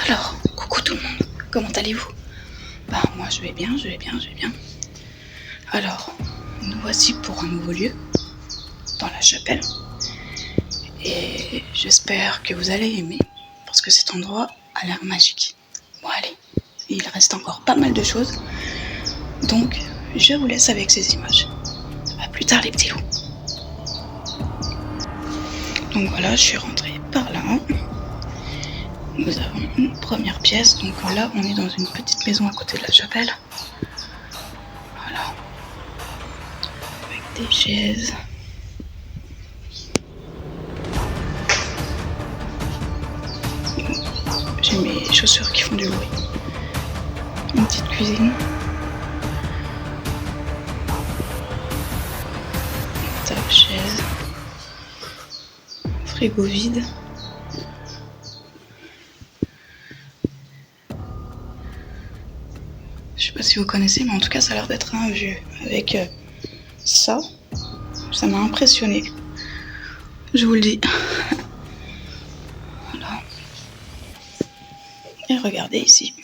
Alors, coucou tout le monde, comment allez-vous? Moi je vais bien. Alors, nous voici pour un nouveau lieu, dans la chapelle. Et j'espère que vous allez aimer, parce que cet endroit a l'air magique. Bon allez, il reste encore pas mal de choses, donc je vous laisse avec ces images. A plus tard les petits loups. Donc voilà, je suis rentrée par là. Nous avons une première pièce, donc là on est dans une petite maison à côté de la chapelle. Voilà. Avec des chaises. J'ai mes chaussures qui font du bruit. Une petite cuisine. Table, chaise. Frigo vide. Je sais pas si vous connaissez, mais en tout cas ça a l'air d'être un vieux. Avec ça m'a impressionné. Je vous le dis. Voilà. Et regardez ici.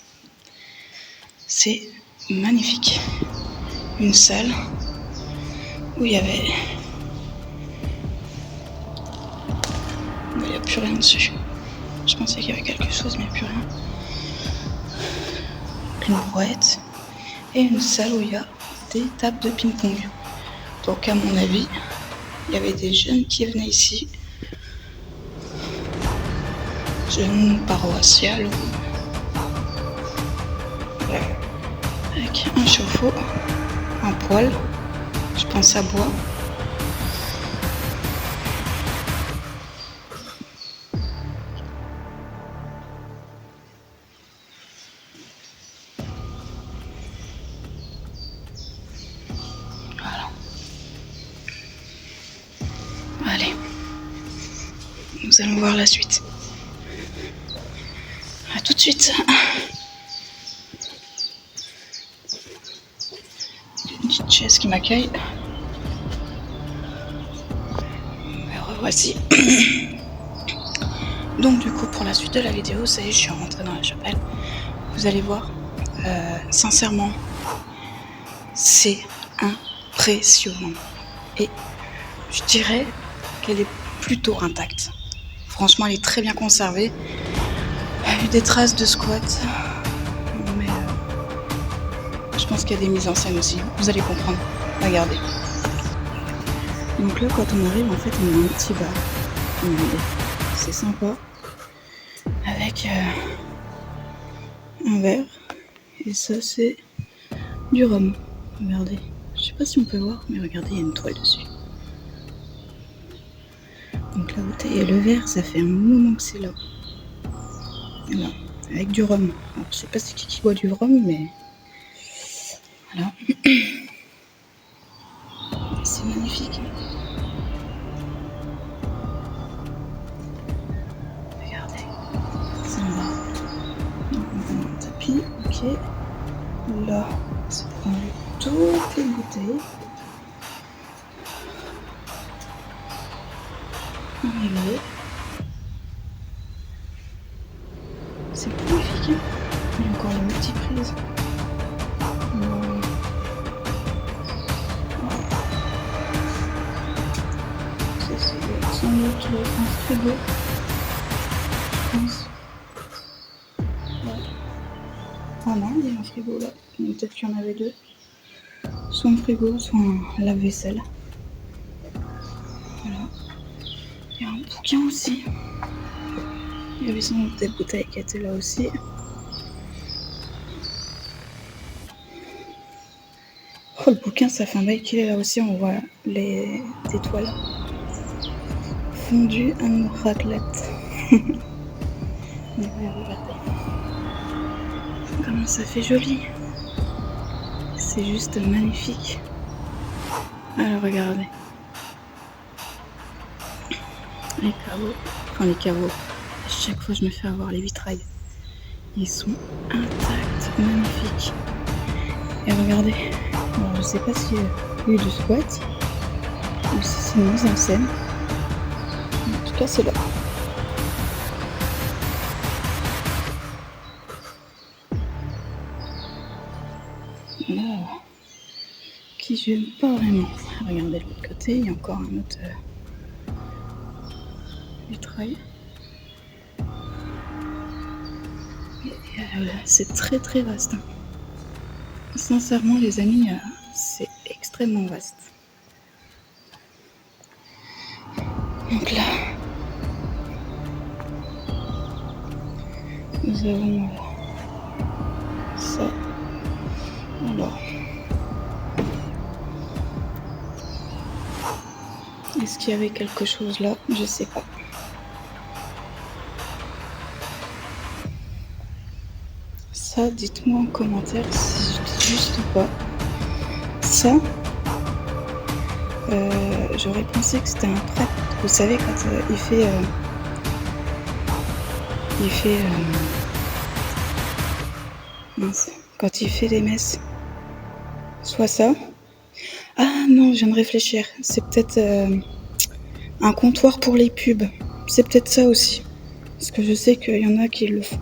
C'est magnifique. Une salle où il y avait... Il n'y a plus rien dessus. Je pensais qu'il y avait quelque chose, mais il n'y a plus rien. Une brouette. Et une salle où il y a des tables de ping-pong. Donc à mon avis, il y avait des jeunes qui venaient ici. Jeunes paroissiales. Avec un chauffe-eau, un poêle, je pense à bois. Voilà. Allez, nous allons voir la suite. À tout de suite. Une petite chaise qui m'accueille. Me revoici. Donc du coup pour la suite de la vidéo, ça y est, je suis rentrée dans la chapelle. Vous allez voir, sincèrement, c'est impressionnant. Et je dirais qu'elle est plutôt intacte. Franchement, elle est très bien conservée. Il y a eu des traces de squat, mais je pense qu'il y a des mises en scène aussi. Vous allez comprendre. Regardez. Donc là, quand on arrive, en fait, on a un petit bar. Regardez. C'est sympa. Avec un verre. Et ça, c'est du rhum. Regardez. Je sais pas si on peut voir, mais regardez, il y a une toile dessus. Donc la bouteille et le verre, ça fait un moment que c'est là. Voilà. Avec du rhum. Alors, je sais pas c'est qui boit du rhum, mais voilà. C'est magnifique. Regardez. C'est en bas. Donc on a un tapis, ok. Là, c'est pour enlever toutes les bouteilles. Regardez. C'est magnifique. Hein, il y a encore les multiprises. C'est sans doute un frigo. Je pense. Ouais. Ah non, il y a un frigo là. Peut-être qu'il y en avait deux. Soit un frigo, soit un lave-vaisselle. Voilà. Il y a un bouquin aussi. Il y avait sans doute des bouteilles qui étaient là aussi. Oh, le bouquin, ça fait un bail qu'il est là aussi. On voit des toiles fondues à raclette. Mais regardez. Comment ça fait joli. C'est juste magnifique. Alors regardez. Les caveaux. À chaque fois je me fais avoir les vitrails. Ils sont intacts, magnifiques. Et regardez. Alors, je sais pas s'il y a eu du squat ou si c'est une mise en scène. En tout cas c'est là. là, qui j'aime pas vraiment. Regardez de l'autre côté, il y a encore un autre vitrail. C'est très très vaste. Sincèrement les amis, c'est extrêmement vaste. Donc là, nous avons ça. Alors, est-ce qu'il y avait quelque chose là? Je sais pas. Ça, dites-moi en commentaire si je dis juste ou pas. Ça, j'aurais pensé que c'était un prêtre. Vous savez, quand il fait mince, quand il fait les messes. Soit ça. Ah non, je viens de réfléchir. C'est peut-être un comptoir pour les pubs. C'est peut-être ça aussi. Parce que je sais qu'il y en a qui le font.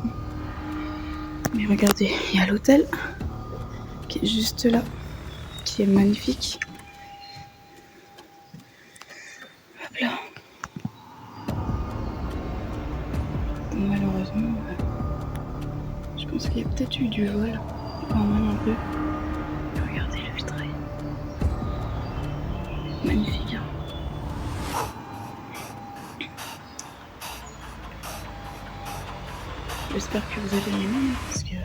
Mais regardez, il y a l'hôtel qui est juste là, qui est magnifique. Hop là. Bon, malheureusement, je pense qu'il y a peut-être eu du vol, quand même un peu. Regardez le vitrail. Magnifique, hein. J'espère que vous allez l'aimer, parce que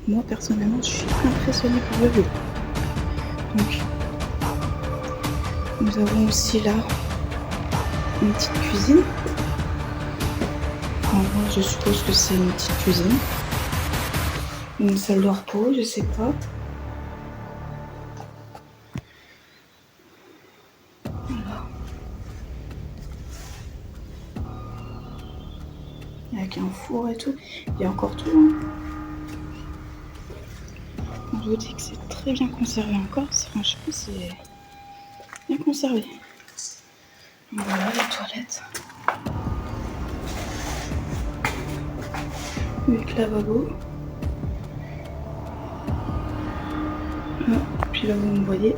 moi personnellement je suis impressionnée par le vue. Donc nous avons aussi là une petite cuisine. Enfin, moi je suppose que c'est une petite cuisine. Une salle de repos, je sais pas. Voilà. Avec un four et tout. Il y a encore tout. Hein. Je vous dis que c'est très bien conservé encore. Franchement, c'est bien conservé. Voilà les toilettes. Avec lavabo. Ah, puis là, vous me voyez.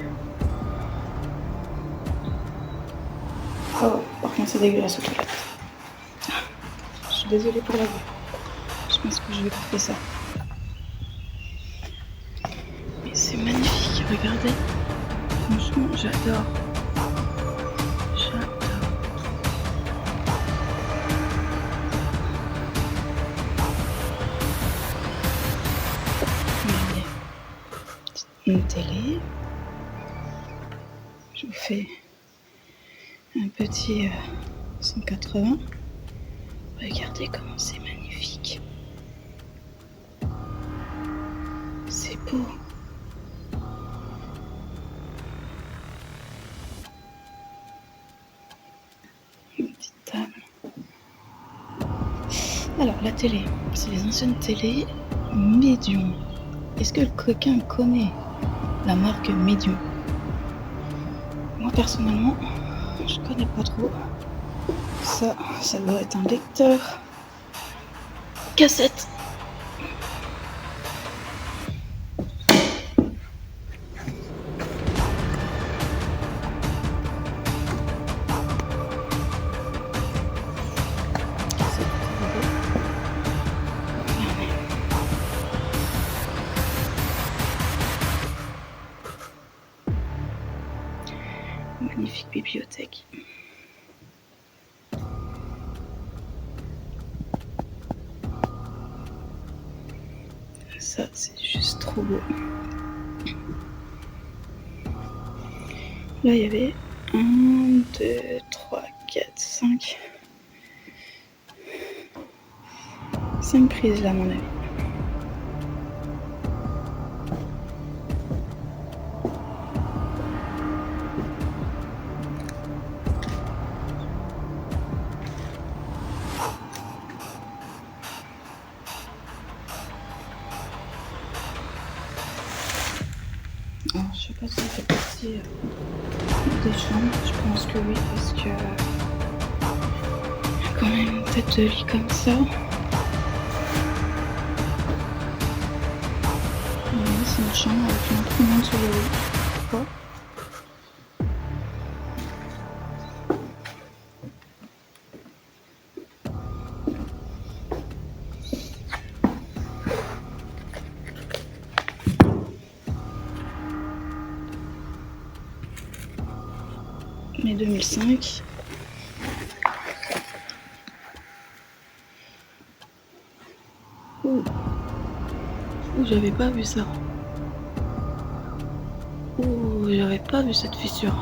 Oh, par contre, c'est dégueulasse aux toilettes. Je suis désolée pour la vue. Je pense que je vais couper ça. Mais c'est magnifique, regardez. Franchement, j'adore. J'adore. Regardez. Une télé. Je vous fais un petit 180. Regardez comment c'est magnifique. C'est beau. Une petite table. Alors la télé, c'est les anciennes télé Medium. Est-ce que quelqu'un connaît la marque Medium? Moi personnellement, je connais pas trop. Ça doit être un lecteur cassette. Magnifique bibliothèque. Ça, c'est juste trop beau. Là, il y avait 1, 2, 3, 4, 5. 5 prises là, à mon avis. Alors, je sais pas si ça fait partie des chambres. Je pense que oui, parce que il y a quand même une tête de lit comme ça. c'est une chambre avec une imprimante sur le haut. Pourquoi ? Mai 2005. Ouh, j'avais pas vu ça. Ouh, j'avais pas vu cette fissure.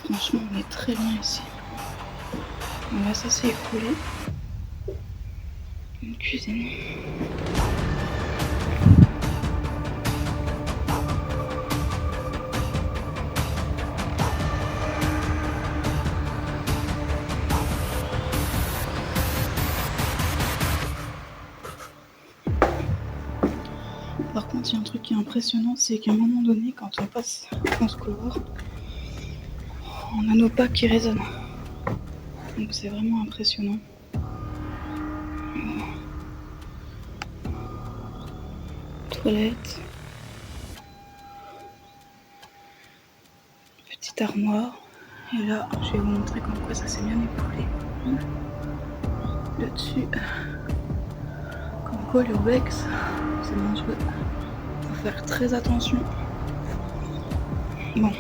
Franchement, on est très bien ici. Bon, là, ça s'est écroulé. Une cuisine. Par contre, il y a un truc qui est impressionnant, c'est qu'à un moment donné, quand on passe dans ce couloir, on a nos pas qui résonnent. Donc c'est vraiment impressionnant. Toilette. Petite armoire. Et là, je vais vous montrer comme quoi ça s'est bien écoulé. Là-dessus. Comme quoi l'urbex, c'est dangereux. Faut faire très attention. Bon.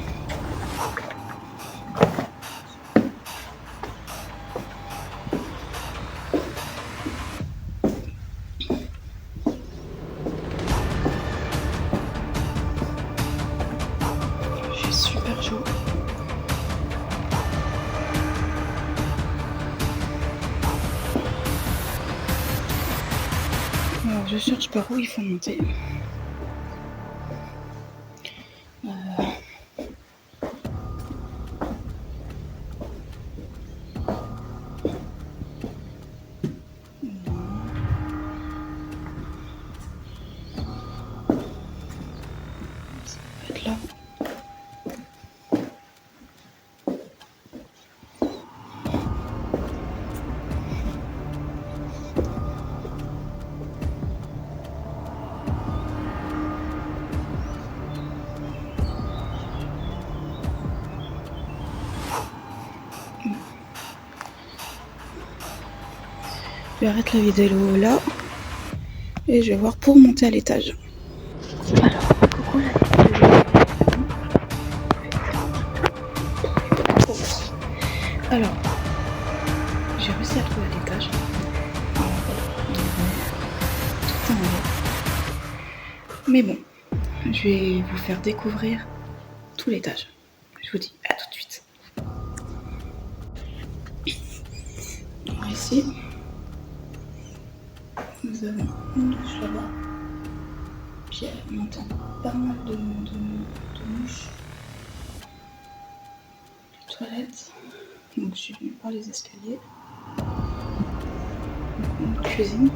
J'ai super chaud. Alors je cherche par où il faut monter. Là. Je vais arrêter la vidéo là et je vais voir pour monter à l'étage. Alors, coucou la vidéo. Alors, j'ai réussi à trouver l'étage. Tout en haut. Mais bon, je vais vous faire découvrir tout l'étage. Je vous dis à tout de suite. Alors ici, nous avons une douche là-bas. Puis on entend pas mal de mouches. Toilette. Donc je suis venue par les escaliers. Une cuisine.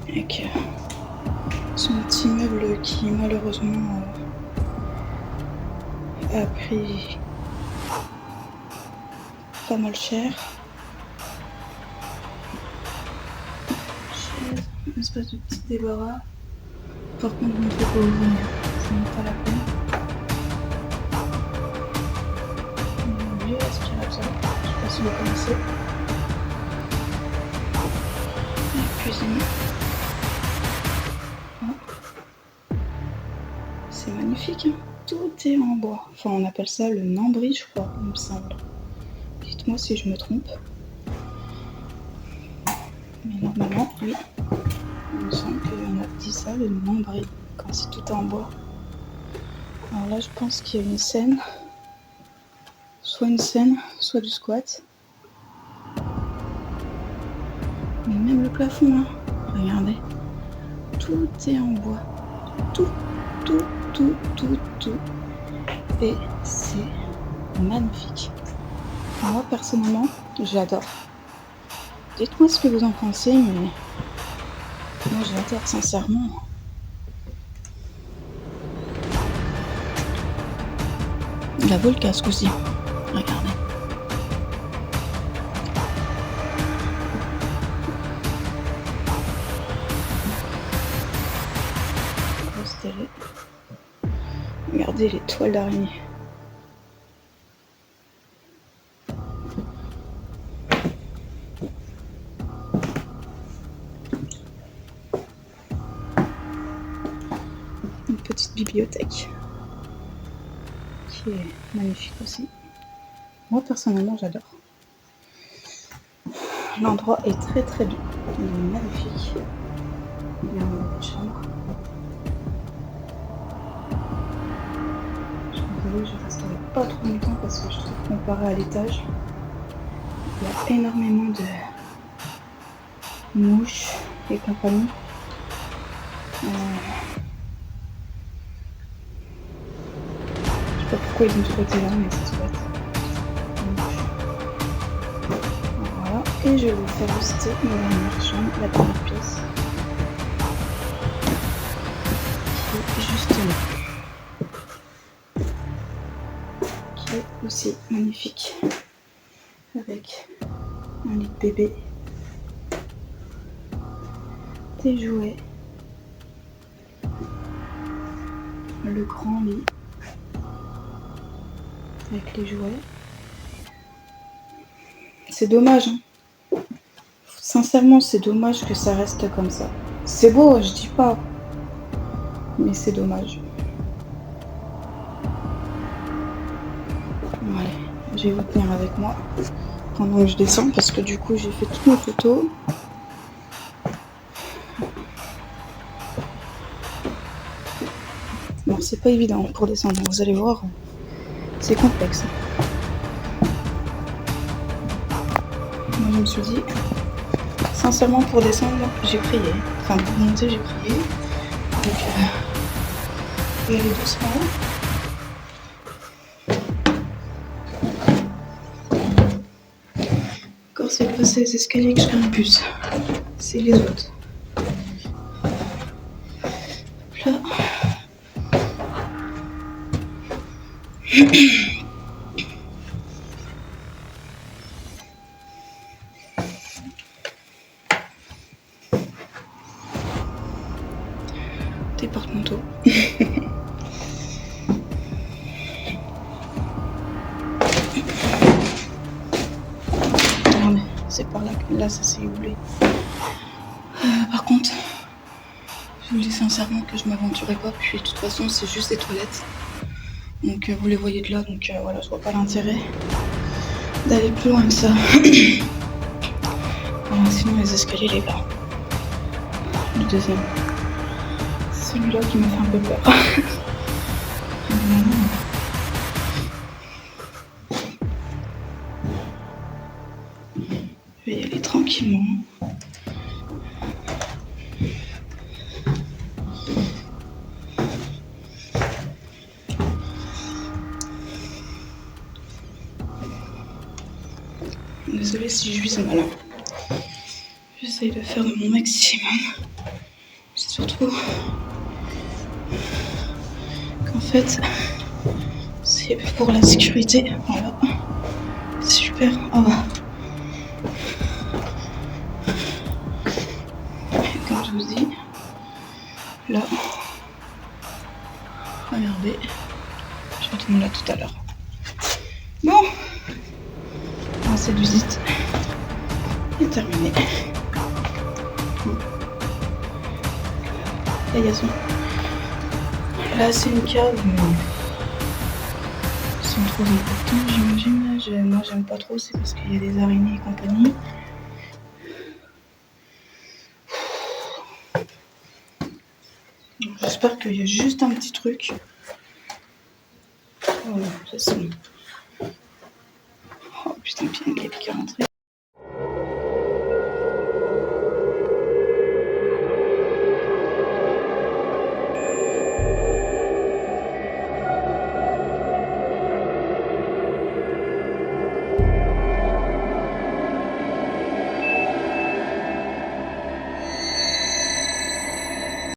Avec son petit meuble qui malheureusement a pris pas mal cher. Chaise, une espèce de petit débarras. Par contre, je ne peux pas ouvrir, ça n'est pas la peine. Un vieux aspirateur, je ne sais pas si vous connaissez. La cuisine. Oh. C'est magnifique, hein. Tout est en bois. Enfin, on appelle ça le Nambri, je crois, il me semble. Dites-moi si je me trompe. Mais normalement, oui. Il me semble qu'on a dit ça, le Nambri, quand c'est tout en bois. Alors là, je pense qu'il y a une scène. Soit une scène, soit du squat. Mais même le plafond, hein. Regardez. Tout est en bois. Tout. Et c'est magnifique. Moi, personnellement, j'adore. Dites-moi ce que vous en pensez, mais moi, j'adore, sincèrement. Il a vaut le casque aussi. Regardez. Grosse télé. Regardez les toiles d'araignée. Une petite bibliothèque qui est magnifique aussi. Moi personnellement j'adore. L'endroit est très très doux. Il est magnifique. Il y a une chambre. Je resterai pas trop longtemps parce que je trouve que comparé à l'étage, il y a énormément de mouches et compagnie. Je sais pas pourquoi ils ont tout été là, mais c'est chouette. Voilà, et je vais vous faire visiter ma dernière chambre, la dernière pièce, qui est juste là, qui est aussi magnifique, avec un lit de bébé, des jouets, le grand lit avec les jouets. C'est dommage, hein. Sincèrement, c'est dommage que ça reste comme ça. C'est beau, je dis pas, mais c'est dommage. Allez, je vais vous tenir avec moi pendant que je descends parce que du coup j'ai fait toutes mes photos. Bon, c'est pas évident pour descendre, vous allez voir, c'est complexe. Moi je me suis dit, sincèrement pour descendre, j'ai prié. Enfin pour monter j'ai prié. Donc je vais aller doucement. Encore c'est pas ces escaliers que je crains le plus, c'est les autres. Là. Des porte-manteaux. Non mais c'est par là que là ça s'est oublié. Par contre, je vous dis sincèrement que je m'aventurais pas, puis de toute façon c'est juste des toilettes. Donc vous les voyez de là, donc voilà, je vois pas l'intérêt d'aller plus loin que ça. Voilà, sinon les escaliers les gars. Le deuxième. C'est celui-là qui m'a fait un peu peur. Je vais y aller tranquillement. Désolée si je vis mal. J'essaye de faire de mon maximum. C'est surtout qu'en fait, c'est pour la sécurité. Voilà. C'est super. Oh. Et comme je vous dis, là, regardez, je retourne là tout à l'heure. Bon, cette visite est terminée. Là, il y a son... Là, c'est une cave, mais sans trop important, j'imagine. Moi, j'aime pas trop, c'est parce qu'il y a des araignées et compagnie. J'espère qu'il y a juste un petit truc. Oh non, ça c'est... Oh putain, puis il y a quelqu'un qui est rentré.